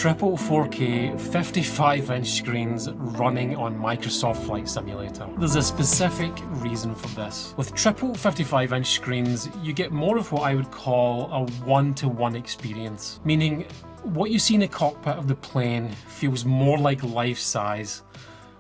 triple 4K 55-inch screens running on Microsoft Flight Simulator. There's a specific reason for this. With triple 55-inch screens, you get more of what I would call a one-to-one experience, meaning what you see in the cockpit of the plane feels more like life size,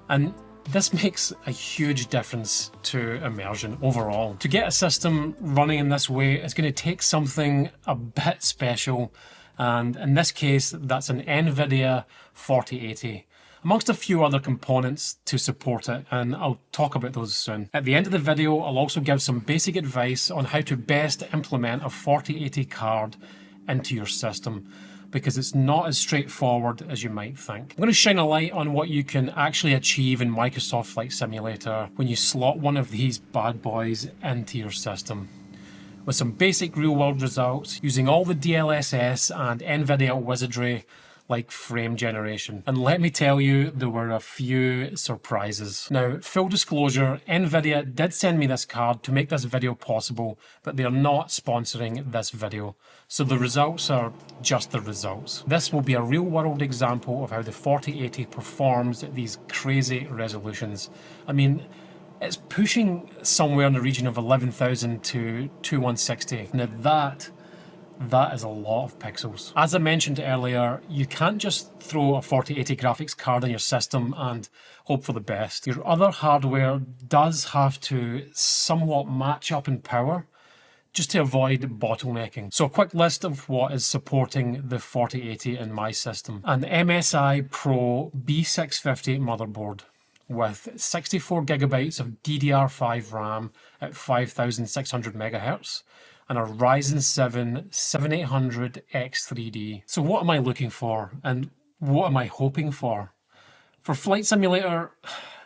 and this makes a huge difference to immersion overall. To get a system running in this way, it's going to take something a bit special, and in this case that's an NVIDIA 4080, amongst a few other components to support it, and I'll talk about those soon. At the end of the video, I'll also give some basic advice on how to best implement a 4080 card into your system, because it's not as straightforward as you might think. I'm going to shine a light on what you can actually achieve in Microsoft Flight Simulator when you slot one of these bad boys into your system, with some basic real-world results using all the DLSS and NVIDIA wizardry like frame generation. And let me tell you, there were a few surprises. Now, full disclosure, NVIDIA did send me this card to make this video possible, but they are not sponsoring this video. So the results are just the results. This will be a real-world example of how the 4080 performs at these crazy resolutions. I mean, it's pushing somewhere in the region of 11,000 to 2160. Now that is a lot of pixels. As I mentioned earlier, you can't just throw a 4080 graphics card in your system and hope for the best. Your other hardware does have to somewhat match up in power just to avoid bottlenecking. So a quick list of what is supporting the 4080 in my system. An MSI Pro B650 motherboard with 64 gigabytes of DDR5 RAM at 5600 megahertz and a Ryzen 7 7800X3D. So what am I looking for, and what am I hoping for? For Flight Simulator,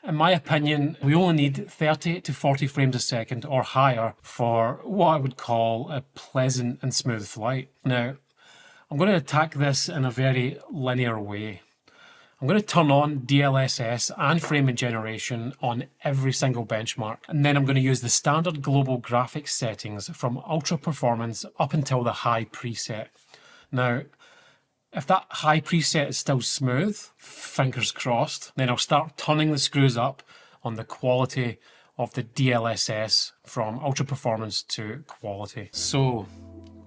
in my opinion, we only need 30 to 40 frames a second or higher for what I would call a pleasant and smooth flight. Now, I'm going to attack this in a very linear way. I'm going to turn on DLSS and frame generation on every single benchmark, and then I'm going to use the standard global graphics settings from ultra performance up until the high preset. Now, if that high preset is still smooth, fingers crossed, then I'll start turning the screws up on the quality of the DLSS from ultra performance to quality. So,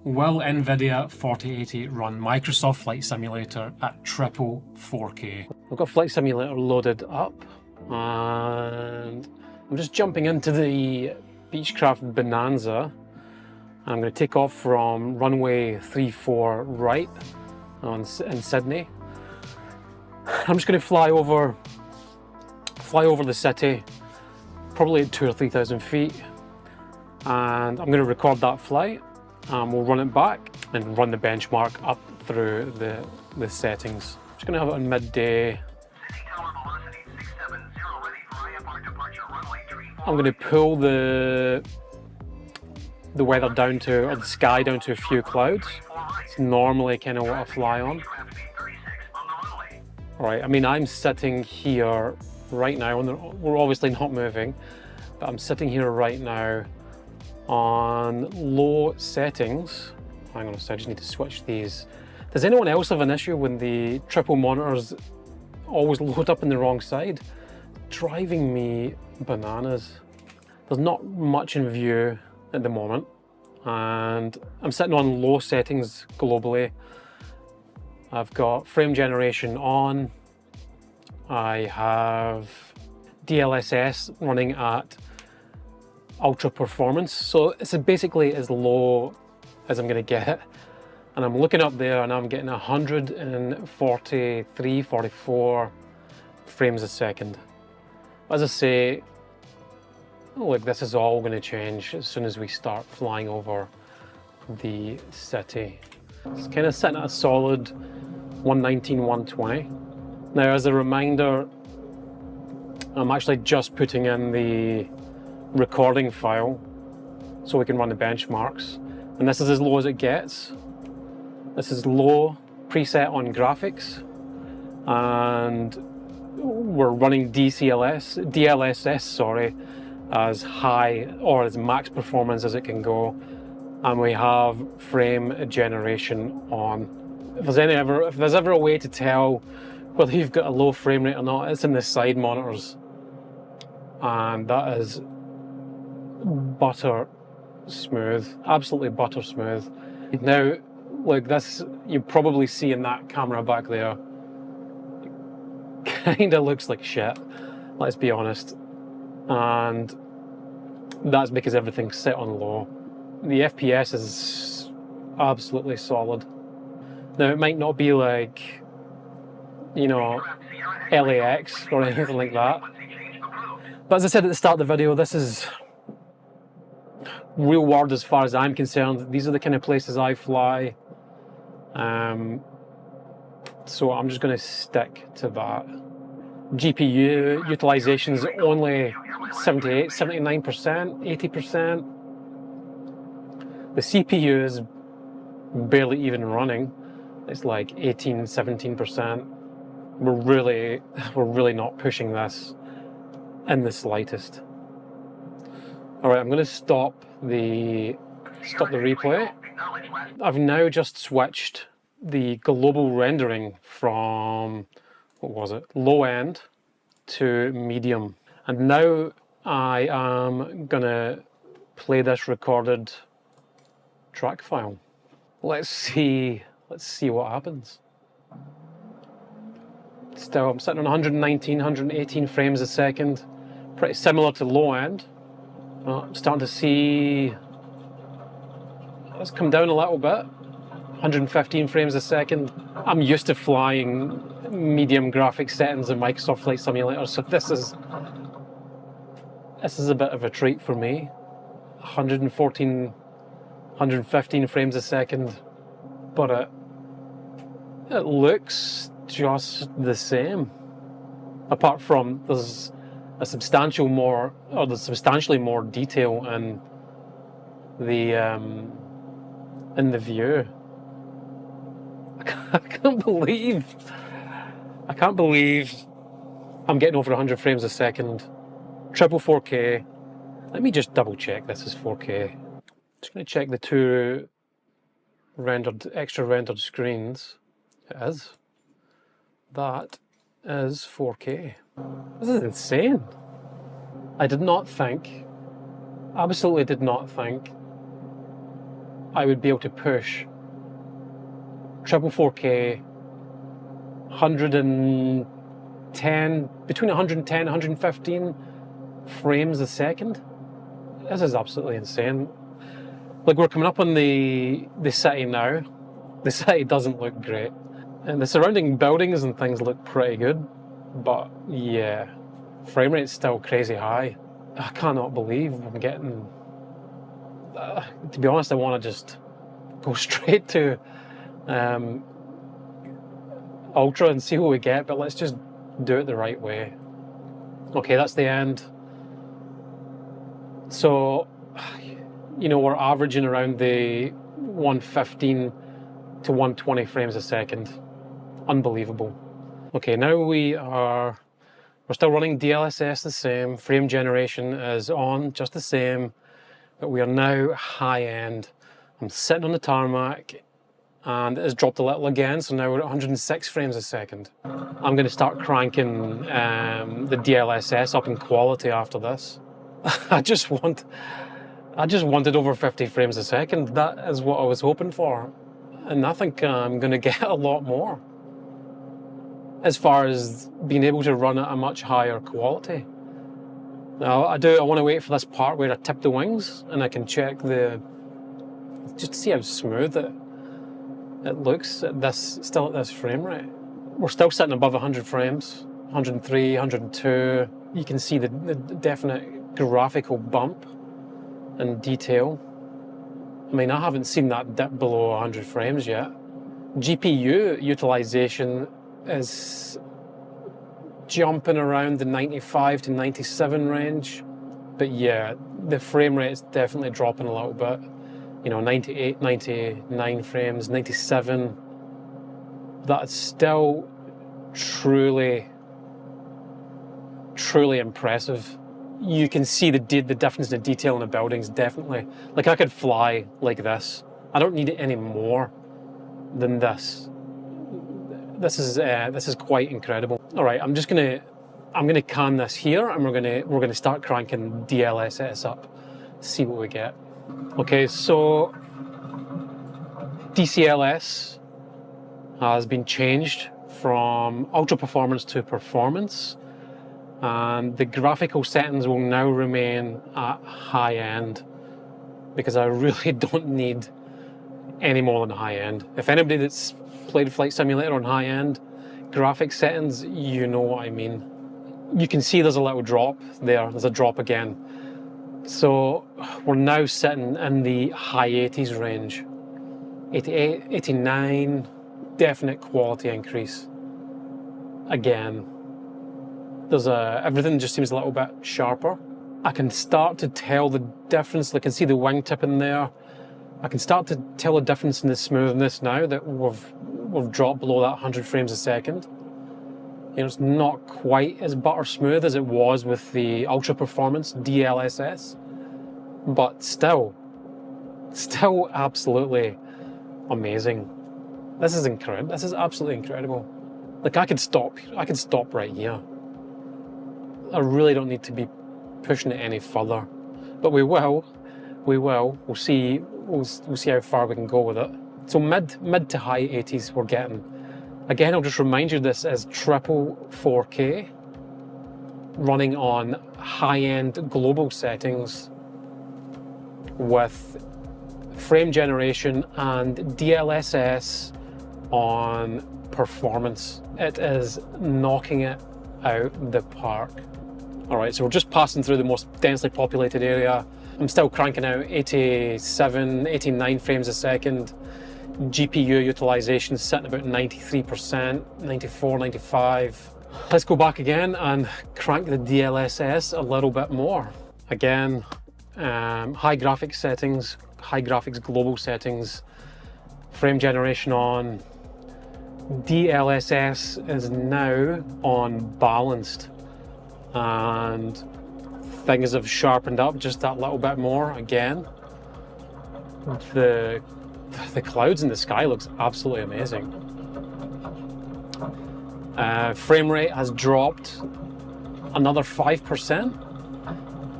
will NVIDIA 4080 run Microsoft Flight Simulator at triple 4K? I've got Flight Simulator loaded up, and I'm just jumping into the Beechcraft Bonanza. I'm going to take off from runway 34 right in Sydney. I'm just going to fly over the city, probably at 2,000 or 3,000 feet, and I'm going to record that flight. We'll run it back and run the benchmark up through the settings. Just going to have it on midday. I'm going to pull the weather down to, or the sky down to a few clouds. It's normally kind of what I fly on. Right, I mean, I'm sitting here right now, and we're obviously not moving, but I'm sitting here right now on low settings. Hang on a second, I just need to switch these. Does anyone else have an issue when the triple monitors always load up in the wrong side? Driving me bananas. There's not much in view at the moment, and I'm sitting on low settings globally. I've got frame generation on. I have DLSS running at ultra performance, so it's basically as low as I'm going to get, and I'm looking up there and I'm getting 143, 44 frames a second. As I say, look, this is all going to change as soon as we start flying over the city. It's kind of sitting at a solid 119, 120. Now, as a reminder, I'm actually just putting in the recording file so we can run the benchmarks, and this is as low as it gets. This is low preset on graphics, and we're running DLSS as high or as max performance as it can go, and we have frame generation on if there's ever a way to tell whether you've got a low frame rate or not, it's in the side monitors, and that is butter smooth, absolutely butter smooth. Now, like this, you probably see in that camera back there, kind of looks like shit, let's be honest, and that's because everything's set on low. The FPS is absolutely solid. Now, it might not be like, you know, LAX or anything like that, but as I said at the start of the video, this is real world as far as I'm concerned. These are the kind of places I fly, so I'm just going to stick to that. GPU utilization is only 78, 79%, 80%. The CPU is barely even running. It's like 18, 17%. We're really not pushing this in the slightest. All right, I'm going to stop the replay. I've now just switched the global rendering from, what was it, low end to medium. And now I am going to play this recorded track file. Let's see what happens. Still, I'm sitting on 119, 118 frames a second, pretty similar to low end. I'm starting to see, let's come down a little bit, 115 frames a second. I'm used to flying medium graphics settings in Microsoft Flight Simulator, so this is a bit of a treat for me. 114, 115 frames a second, but it looks just the same. Apart from there's substantially more detail in the view. I can't believe I'm getting over 100 frames a second. Triple 4K. Let me just double check this is 4K. Just going to check the two extra rendered screens. It is. That is 4K. This is insane. I did not think, absolutely did not think, I would be able to push triple 4K, 110, between 110 and 115 frames a second. This is absolutely insane. Like, we're coming up on the city now. The city doesn't look great. And the surrounding buildings and things look pretty good. But yeah, frame rate's still crazy high. I cannot believe I'm getting... to be honest, I want to just go straight to Ultra and see what we get, but let's just do it the right way. Okay, that's the end. So, you know, we're averaging around the 115 to 120 frames a second. Unbelievable. Okay, now we're still running DLSS the same, frame generation is on, just the same, but we are now high end. I'm sitting on the tarmac and it has dropped a little again, so now we're at 106 frames a second. I'm going to start cranking the DLSS up in quality after this. I just wanted over 50 frames a second. That is what I was hoping for, and I think I'm going to get a lot more as far as being able to run at a much higher quality. Now I want to wait for this part where I tip the wings and I can check just to see how smooth it looks at this, still at this frame rate. We're still sitting above 100 frames, 103, 102. You can see the definite graphical bump and detail. I mean, I haven't seen that dip below 100 frames yet. GPU utilization is jumping around the 95 to 97 range, but yeah, the frame rate is definitely dropping a little bit. You know, 98, 99 frames, 97. That's still truly impressive. You can see the difference in the detail in the buildings, definitely. Like, I could fly like this. I don't need it any more than this. This is quite incredible. All right, I'm gonna can this here, and we're gonna start cranking DLSS up, see what we get. Okay, so DCLS has been changed from ultra performance to performance, and the graphical settings will now remain at high end because I really don't need any more than high end. If anybody that's played Flight Simulator on high end graphic settings, you know what I mean. You can see there's a little drop there, there's a drop again. So we're now sitting in the high 80s range. 88, 89, definite quality increase. Again, everything just seems a little bit sharper. I can start to tell the difference. I can see the wingtip in there. I can start to tell the difference in the smoothness now that we've dropped below that 100 frames a second. You know, it's not quite as butter smooth as it was with the ultra performance DLSS, but still absolutely amazing. This is incredible. This is absolutely incredible. Like I could stop right here. I really don't need to be pushing it any further, but we will. We'll see how far we can go with it. So mid to high 80s we're getting. Again, I'll just remind you this is triple 4K running on high-end global settings with frame generation and DLSS on performance. It is knocking it out the park. All right, so we're just passing through the most densely populated area. I'm still cranking out 87, 89 frames a second. GPU utilization sitting about 93%, 94, 95. Let's go back again and crank the DLSS a little bit more. Again, high graphics settings, high graphics global settings, frame generation on. DLSS is now on balanced, and things have sharpened up just that little bit more again. The clouds in the sky looks absolutely amazing. Frame rate has dropped another 5%.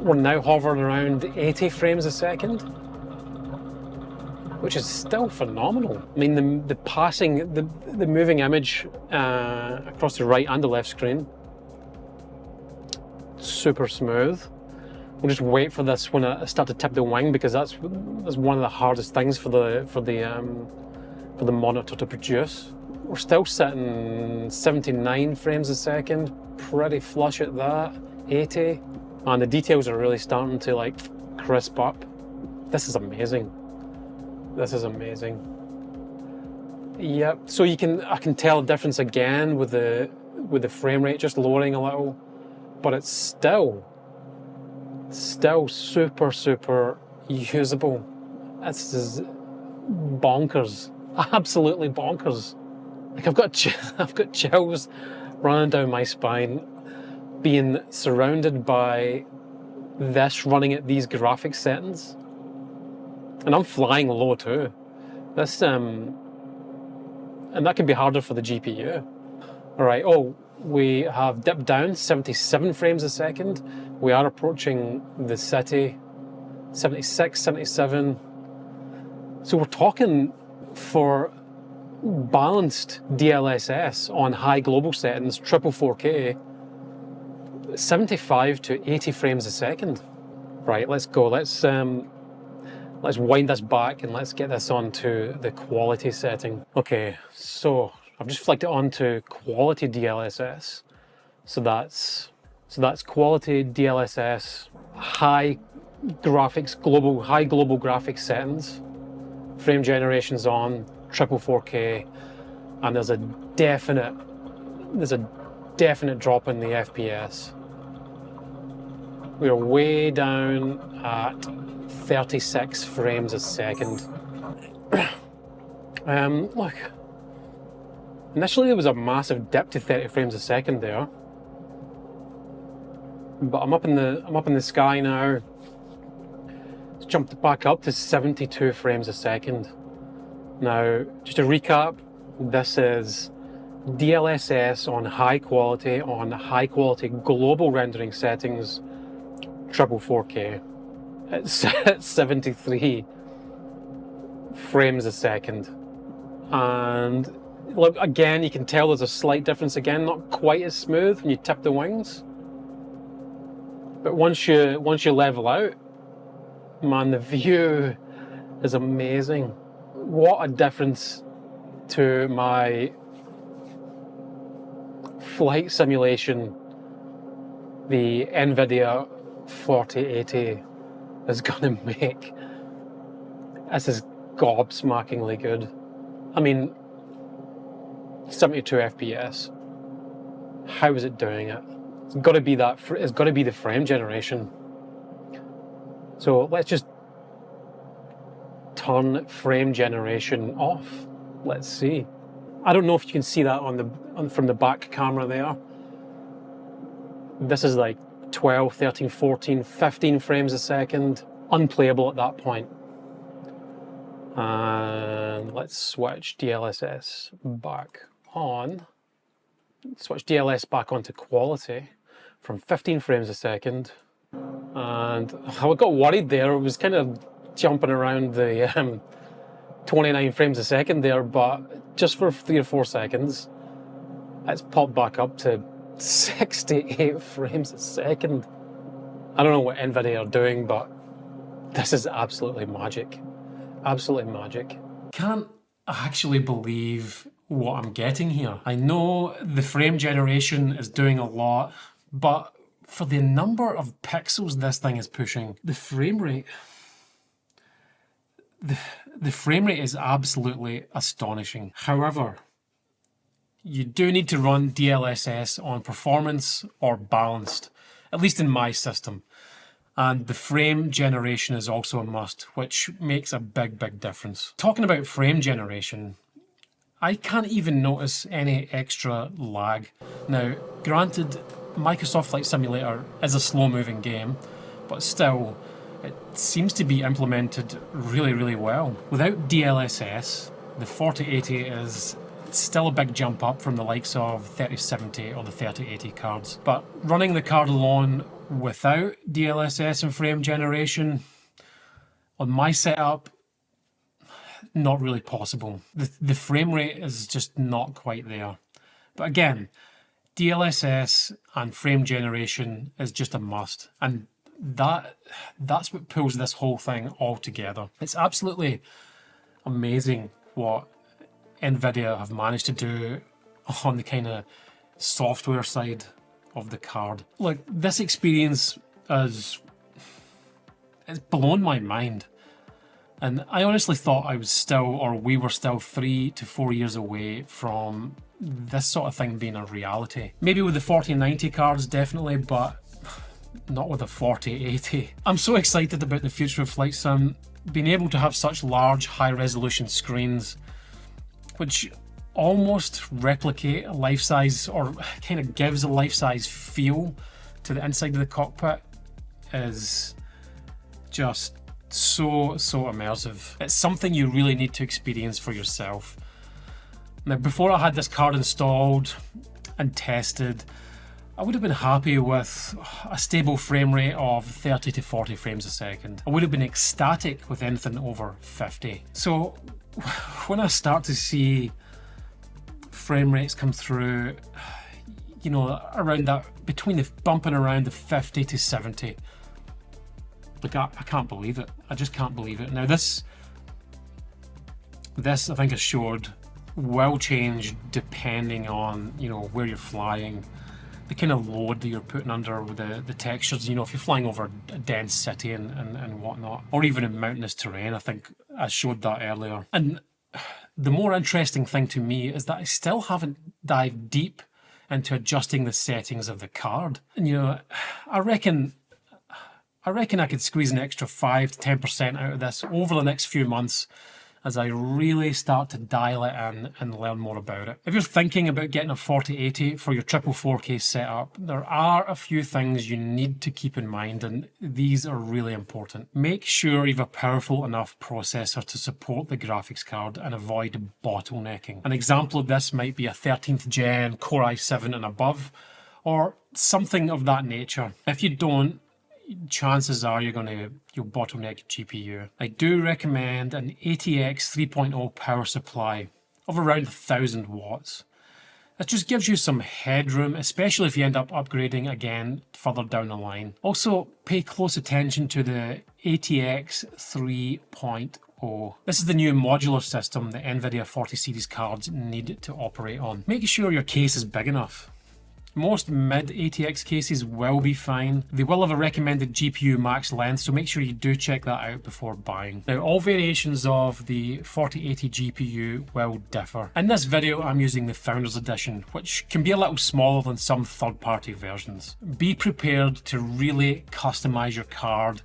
We're now hovering around 80 frames a second, which is still phenomenal. I mean, the moving image across the right and the left screen, super smooth. We'll just wait for this when I start to tip the wing, because that's one of the hardest things for the monitor to produce. We're still sitting 79 frames a second, pretty flush at that, 80, and the details are really starting to like crisp up. This is amazing. This is amazing. Yep. So I can tell the difference again with the frame rate just lowering a little, but it's still super usable. This is bonkers, absolutely bonkers. Like I've got chills running down my spine, being surrounded by this running at these graphics settings, and I'm flying low too. This and that can be harder for the GPU. All right. Oh, we have dipped down 77 frames a second. We are approaching the city, 76, 77. So we're talking for balanced DLSS on high global settings, triple 4K, 75 to 80 frames a second. Right, let's go. Let's wind this back and let's get this onto the quality setting. Okay, so I've just flicked it onto quality DLSS. So that's quality DLSS, high global graphics settings, frame generation's on, triple 4K, and there's a definite drop in the FPS. We are way down at 36 frames a second. Look, initially there was a massive dip to 30 frames a second there, but I'm up in the sky now. It's jumped back up to 72 frames a second. Now, just to recap, this is DLSS on high quality global rendering settings, triple 4K. It's at 73 frames a second. And look, again, you can tell there's a slight difference again, not quite as smooth when you tip the wings. But once you level out, man, the view is amazing. What a difference to my flight simulation the NVIDIA 4080 is gonna make. This is gobsmackingly good. I mean, 72 FPS. How is it doing it? It's got to be that. It's got to be the frame generation. So let's just turn frame generation off. Let's see. I don't know if you can see that from the back camera there. This is like 12, 13, 14, 15 frames a second. Unplayable at that point. And let's switch DLSS back on. Switch DLS back onto quality from 15 frames a second. And I got worried there. It was kind of jumping around the 29 frames a second there, but just for 3 or 4 seconds, it's popped back up to 68 frames a second. I don't know what NVIDIA are doing, but this is absolutely magic. Absolutely magic. Can't actually believe what I'm getting here. I know the frame generation is doing a lot, but for the number of pixels this thing is pushing, the frame rate is absolutely astonishing. However, you do need to run DLSS on performance or balanced, at least in my system. And the frame generation is also a must, which makes a big, big difference. Talking about frame generation, I can't even notice any extra lag. Now, granted, Microsoft Flight Simulator is a slow-moving game, but still, it seems to be implemented really, really well. Without DLSS, the 4080 is still a big jump up from the likes of 3070 or the 3080 cards. But running the card alone without DLSS and frame generation, on my setup, not really possible. The frame rate is just not quite there. But again, DLSS and frame generation is just a must. And that's what pulls this whole thing all together. It's absolutely amazing what NVIDIA have managed to do on the kind of software side of the card. Look, this experience it's blown my mind. And I honestly thought we were still 3 to 4 years away from this sort of thing being a reality. Maybe with the 4090 cards, definitely, but not with the 4080. I'm so excited about the future of Flight Sim. Being able to have such large, high-resolution screens, which almost replicate a life-size, or kind of gives a life-size feel to the inside of the cockpit, is just so immersive. It's something you really need to experience for yourself. Now, before I had this card installed and tested, I would have been happy with a stable frame rate of 30 to 40 frames a second. I would have been ecstatic with anything over 50. So when I start to see frame rates come through, you know, around that, bumping around the 50 to 70, like I can't believe it. I just can't believe it. Now this I think assured will change depending on, you know, where you're flying, the kind of load that you're putting under with the textures, you know, if you're flying over a dense city and whatnot, or even in mountainous terrain. I think I showed that earlier. And the more interesting thing to me is that I still haven't dived deep into adjusting the settings of the card. And, you know, I reckon I could squeeze an extra 5 to 10% out of this over the next few months as I really start to dial it in and learn more about it. If you're thinking about getting a 4080 for your triple 4K setup, there are a few things you need to keep in mind, and these are really important. Make sure you have a powerful enough processor to support the graphics card and avoid bottlenecking. An example of this might be a 13th gen Core i7 and above, or something of that nature. If you don't, chances are you'll bottleneck your GPU. I do recommend an ATX 3.0 power supply of around 1000 watts. That just gives you some headroom, especially if you end up upgrading again further down the line. Also, pay close attention to the ATX 3.0. This is the new modular system that NVIDIA 40 series cards need to operate on. Make sure your case is big enough. Most mid-ATX cases will be fine. They will have a recommended GPU max length, so make sure you do check that out before buying. Now, all variations of the 4080 GPU will differ. In this video, I'm using the Founders Edition, which can be a little smaller than some third-party versions. Be prepared to really customize your card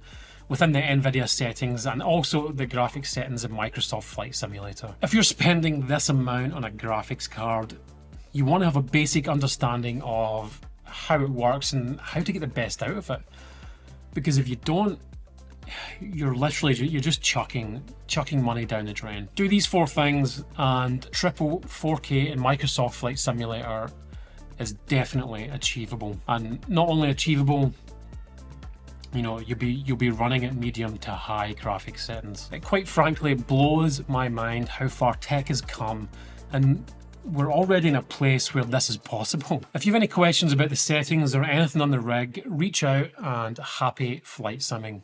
within the NVIDIA settings and also the graphics settings in Microsoft Flight Simulator. If you're spending this amount on a graphics card, you want to have a basic understanding of how it works and how to get the best out of it. Because if you don't, you're just chucking money down the drain. Do these 4 things and triple 4K in Microsoft Flight Simulator is definitely achievable. And not only achievable, you'll be running at medium to high graphics settings. It quite frankly blows my mind how far tech has come, and we're already in a place where this is possible. If you have any questions about the settings or anything on the rig, reach out, and happy flight simming.